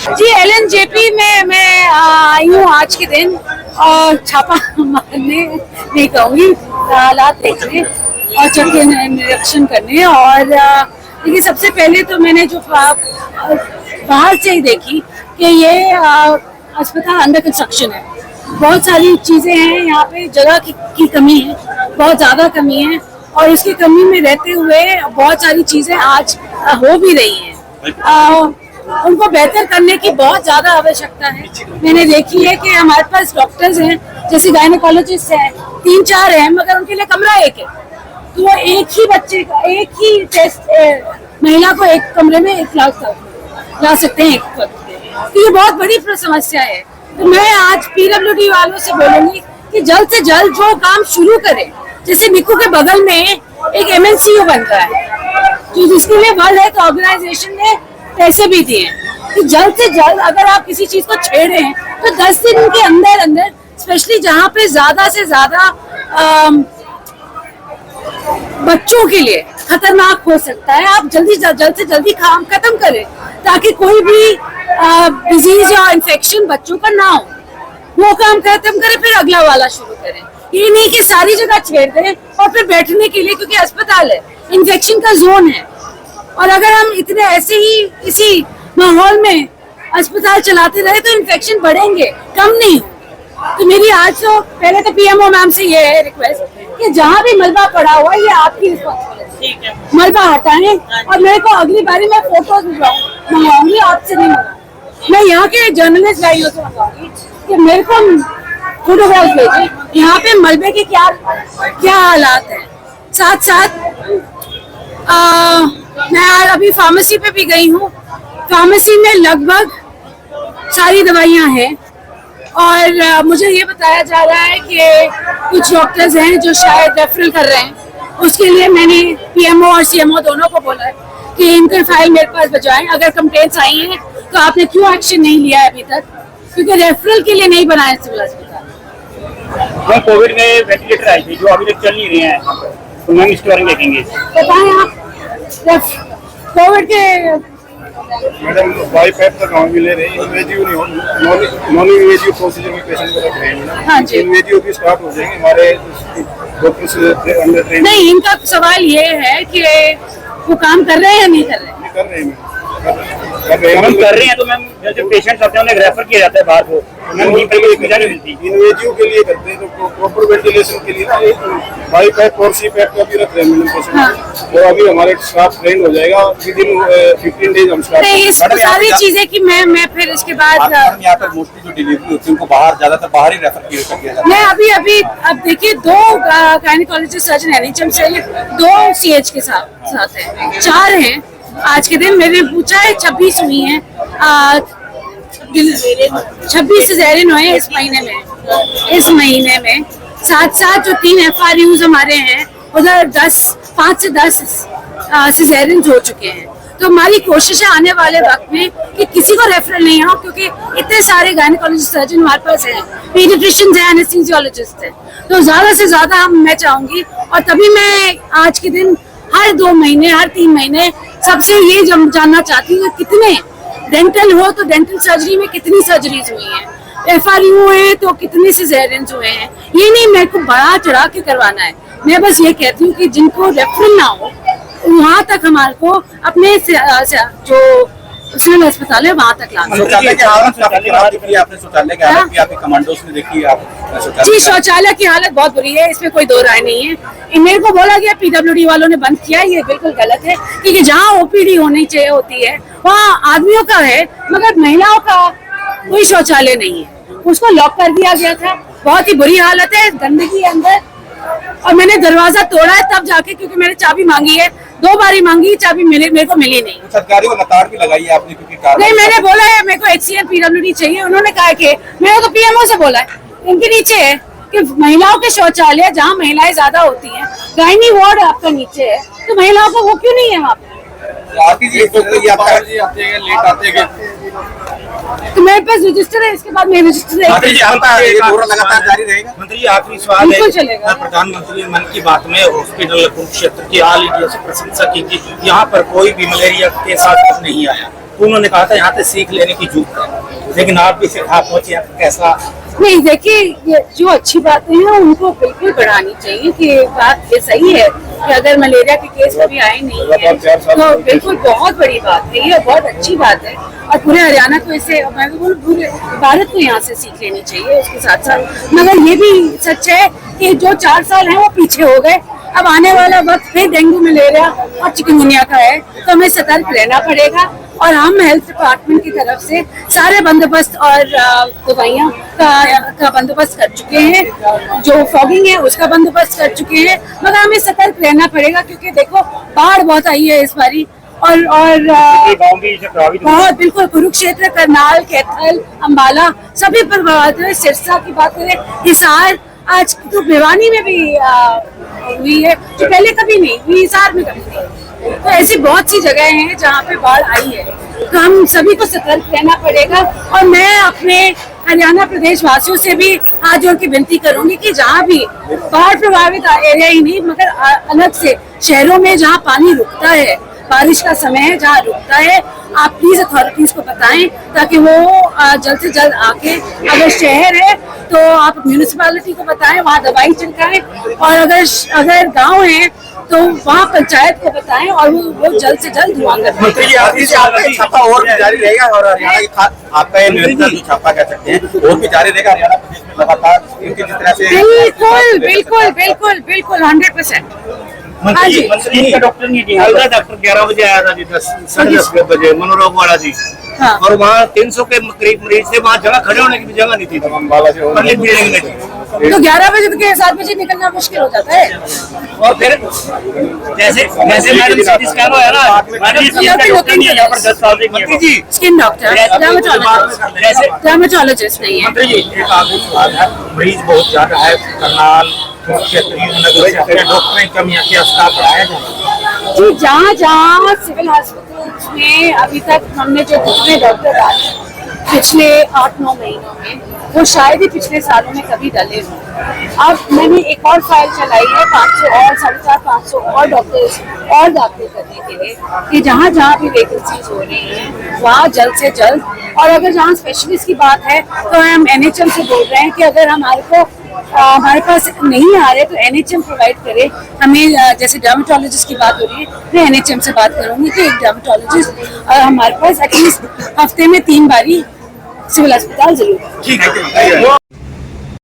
जी LNJP में मैं आई हूँ आज के दिन और छापा मारने नहीं कहूँगी, हालात देखने और चक्र निरीक्षण करने। और देखिए सबसे पहले तो मैंने जो बाहर से ही देखी कि ये अस्पताल अंडर कंस्ट्रक्शन है। बहुत सारी चीज़ें हैं यहाँ पे, जगह की कमी है, बहुत ज़्यादा कमी है और इसकी कमी में रहते हुए बहुत सारी चीज़ें आज हो भी रही हैं। उनको बेहतर करने की बहुत ज्यादा आवश्यकता है। मैंने देखी है कि हमारे पास डॉक्टर्स हैं, जैसे गायनेकोलॉजिस्ट हैं, 3-4 हैं, मगर उनके लिए कमरा एक है। तो वो एक ही बच्चे का, एक ही टेस्ट महिला को एक कमरे में 1 लाख ला सकते हैं एक वक्त। तो ये बहुत बड़ी समस्या है। तो मैं आज PWD वालों से बोलूंगी कि जल्द से जल्द जो काम शुरू करें। जैसे निकू के बगल में एक MNCU बन रहा है, तो जिसके लिए वर्ल्ड हेल्थ ऑर्गेनाइजेशन ने पैसे भी दिए कि जल्द से जल्द अगर आप किसी चीज को छेड़ रहे हैं तो 10 दिन के अंदर अंदर, स्पेशली जहाँ पे ज्यादा से ज्यादा बच्चों के लिए खतरनाक हो सकता है, आप जल्द से जल्दी काम खत्म करें ताकि कोई भी डिजीज या इन्फेक्शन बच्चों का ना हो। वो काम खत्म करें फिर अगला वाला शुरू करें। ये नहीं कि सारी जगह छेड़ दें और फिर बैठने के लिए, क्योंकि अस्पताल है, इन्फेक्शन का जोन है। और अगर हम इतने ऐसे ही इसी माहौल में अस्पताल चलाते रहे तो इन्फेक्शन बढ़ेंगे, कम नहीं। तो मेरी आज तो पहले तो PMO मैम से ये है रिक्वेस्ट कि जहाँ भी मलबा पड़ा हुआ है ये आपकी रिस्पॉन्सिबिलिटी है, मलबा हटाएं। और मेरे को अगली बारी मैं फोटोज मंगवाऊंगी, आपसे नहीं मंगाऊंगी, मैं यहाँ के जर्नलिस्ट भाइयों से मंगवाऊंगी कि मेरे को फोटोग्राफ भेजें यहाँ पे मलबे के क्या हालात है। साथ साथ मैं अभी फार्मेसी पे भी गई हूँ। फार्मेसी में लगभग सारी दवाइयाँ हैं और मुझे ये बताया जा रहा है कि कुछ डॉक्टर्स हैं जो शायद रेफरल कर रहे हैं। उसके लिए मैंने PMO और CMO दोनों को बोला है कि इनके फाइल मेरे पास भिजवाएं। अगर कंप्लेंट्स आई हैं तो आपने क्यों एक्शन नहीं लिया है अभी तक, क्योंकि रेफरल के लिए नहीं बनाया सिविल अस्पताल। कोविड में वेंटिलेटर आई थी जो अभी तक चल नहीं रहे हैं, तो मैम इसके बारे में देखेंगे। बताएं आप कोविड के मैडम वाईपैप तक हम ले रहे हैं, नॉन इन्वेजिव प्रोसीजर में पेशेंट को रख रहे हैं। हाँ जी, इन्वेजिव भी स्टार्ट हो जाएंगे हमारे डॉक्टर्स अंडर ट्रेनिंग। नहीं, इनका सवाल ये है कि वो काम कर रहे हैं या नहीं कर रहे हैं? कर रहे हैं हम कर रहे हैं। तो मैम जैसे पेशेंट्स आते हैं उन्हें रेफर किया जाता है बाहर को, मैम यहीं पर सुविधा नहीं मिलती। इन्वेजिव के लिए करते हैं तो प्रॉपर वेंटिलेशन के लिए ना वाईपैप और सीपैप का भी रख रहे हैं मैडम पेशेंट। तो अभी हमारे स्टाफ ट्रेन हो जाएगा विद इन 15 डेज हम स्टार्ट। नहीं, इस सारी चीजें की मैं फिर इसके बाद यहाँ पर मोस्टली जो डिलीवरी होती है उनको बाहर ज्यादातर बाहर ही रेफर किया जाता है। मैं अभी अब देखिए 2 गायनेकोलॉजिस्ट सर्जन NHM से 2 CH के साथ हैं, 4 हैं। आज के दिन मैंने पूछा है 26 हुई हैं, 26 सिजेरियन हुए इस महीने में। साथ जो 3 FRUs हमारे हैं उधर 5 से 10 सिजेरियन हो चुके हैं। तो हमारी कोशिश है आने वाले वक्त में कि किसी को रेफरल नहीं हो, क्योंकि इतने सारे गायनेकोलॉजिस्ट सर्जन हमारे पास हैं, पीडियाट्रिशियंस हैं, एनेस्थीसियोलॉजिस्ट हैं। तो ज्यादा से ज्यादा मैं चाहूंगी, और तभी मैं आज के दिन हर 2 महीने, हर 3 महीने सबसे ये जानना चाहती हूँ कि कितने डेंटल हो तो डेंटल सर्जरी में कितनी सर्जरीज हुई हैं, FRU है तो कितने सिजेरियंस हुए हैं। ये नहीं मेरे को बढ़ा चढ़ा के करवाना है। मैं बस ये कहती हूँ कि जिनको रेफरल ना हो वहाँ तक हमारे को अपने जो सिविल अस्पताल है वहाँ तक लाना। जी, शौचालय की हालत बहुत बुरी है, इसमें कोई 2 राय नहीं है। मेरे को बोला गया PWD वालों ने बंद किया, ये बिल्कुल गलत है, क्योंकि जहाँ OPD होती है वहाँ आदमियों का है मगर महिलाओं का कोई शौचालय नहीं है। उसको लॉक कर दिया गया था, बहुत ही बुरी हालत है, गंदगी अंदर। और मैंने दरवाजा तोड़ा है तब जाके, क्योंकि मैंने चाबी मांगी है, 2 बारी मांगी, चाबी मेरे को मिली नहीं। सरकारी को नकार भी लगाई है आपने, क्योंकि नहीं, मैंने बोला है मेरे को HCL PWD चाहिए। उन्होंने कहा कि मैंने तो PMO से बोला है, इनके नीचे है कि महिलाओं के शौचालय जहाँ महिलाएं ज्यादा होती हैं, गायनी वार्ड आपका नीचे है, तो महिलाओं का वो क्यों नहीं है वहाँ पे? तो मेरे पास रजिस्टर है, इसके बाद मैं रजिस्टर लगातार जारी रहेगा। मंत्री जी आखिरी सवाल है, चलेगा। प्रधानमंत्री मन की बात में हॉस्पिटल कुरुक्षेत्र की हाल ही जैसे प्रशंसा की थी, यहाँ पर कोई भी मलेरिया के साथ नहीं आया, तो उन्होंने कहा था यहाँ से सीख लेने की जरूरत है, लेकिन आप भी सिखा पहुंचे, आप कैसा? नहीं देखिए, ये जो अच्छी बातें हैं उनको बिल्कुल बढ़ानी चाहिए कि बात ये सही है कि अगर मलेरिया के केस कभी आए नहीं है तो बिल्कुल बहुत बड़ी बात है, ये बहुत अच्छी बात है। और पूरे हरियाणा को इसे, मैं तो बोलूं पूरे भारत को यहाँ से सीख लेनी चाहिए। उसके साथ साथ मगर ये भी सच है कि जो 4 साल हैं वो पीछे हो गए, अब आने वाला वक्त फिर डेंगू, मलेरिया और चिकनगुनिया का है, तो हमें सतर्क रहना पड़ेगा। और हम हेल्थ डिपार्टमेंट की तरफ से सारे बंदोबस्त और दवाइयाँ का बंदोबस्त कर चुके हैं, जो फॉगिंग है उसका बंदोबस्त कर चुके हैं, मगर हमें सतर्क रहना पड़ेगा क्योंकि देखो बाढ़ बहुत आई है इस बारी और बहुत बिल्कुल कुरुक्षेत्र, करनाल, कैथल, अम्बाला सभी पर प्रभावित हुए। सिरसा की बात करें, हिसार, आज तो भिवानी में भी हुई है जो पहले कभी नहीं हुई, हिसार में कभी नहीं। तो ऐसी बहुत सी जगह हैं जहाँ पे बाढ़ आई है, तो हम सभी को सतर्क रहना पड़ेगा। और मैं अपने हरियाणा प्रदेश वासियों से भी हाथ जोड़ के विनती करूंगी कि जहाँ भी बाढ़ प्रभावित एरिया ही नहीं मगर अलग से शहरों में जहाँ पानी रुकता है, बारिश का समय है जहाँ रुकता है, आप प्लीज अथॉरिटीज को बताएं ताकि वो जल्द से जल्द आके, अगर शहर है तो आप म्यूनिसिपैलिटी को बताएं, वहाँ दवाई छिड़काएं, और अगर गांव है तो वहाँ पंचायत को बताएं और वो जल्द से जल्द धुआं करें। मंत्री जी, आपका छापा और भी जारी रहेगा और हरियाणा की आपका ये निरंतर जो छापा कह सकते हैं और भी जारी रहेगा हरियाणा प्रदेश में लगातार, इनकी जिस तरह से बिल्कुल बिल्कुल बिल्कुल बिल्कुल 100%। हाँ जी, इनका डॉक्टर नहीं दिया, डॉक्टर 11 बजे आया था जी, 10 बजे मनोरोग वाला जी। हाँ। और वहाँ 300 के करीब मरीज थे, वहाँ जगह खड़े होने की भी जगह नहीं थी पब्लिक बिल्डिंग में। तो 11 बजे के 7 बजे निकलना मुश्किल हो जाता है। और फिर जैसे मैडम सीटी स्कैन होया ना, मैडम इसका डॉक्टर नहीं है यहाँ पर 10 साल से मंत्री जी, स्किन डॉक्टर, डर्मेटोलॉजिस्ट नहीं है। मंत्री जी, एक आगे सवाल है, मरीज बहुत ज्यादा है, करनाल डॉक्टर की कमी है, क्या स्टाफ बढ़ाया जाए? जी, जहाँ सिविल हॉस्पिटल्स में अभी तक हमने जो जितने डॉक्टर डाले पिछले 8-9 महीनों में, वो शायद ही पिछले सालों में कभी डले हों। अब मैंने एक और फाइल चलाई है 500 और 450-500 और डॉक्टर्स और दाखिल करने के लिए कि जहाँ जहाँ भी वैकेंसीज हो रही हैं वहाँ जल्द से जल्द, और अगर जहाँ स्पेशलिस्ट की बात है तो हम NHM से बोल रहे हैं कि अगर हमारे पास नहीं आ रहे तो NHM प्रोवाइड करे हमें। जैसे डर्मेटोलॉजिस्ट की बात हो रही है, मैं NHM से बात करूंगी कि एक डर्मेटोलॉजिस्ट हमारे पास एटलीस्ट हफ्ते में 3 बारी सिविल अस्पताल जरूर। ठीक है।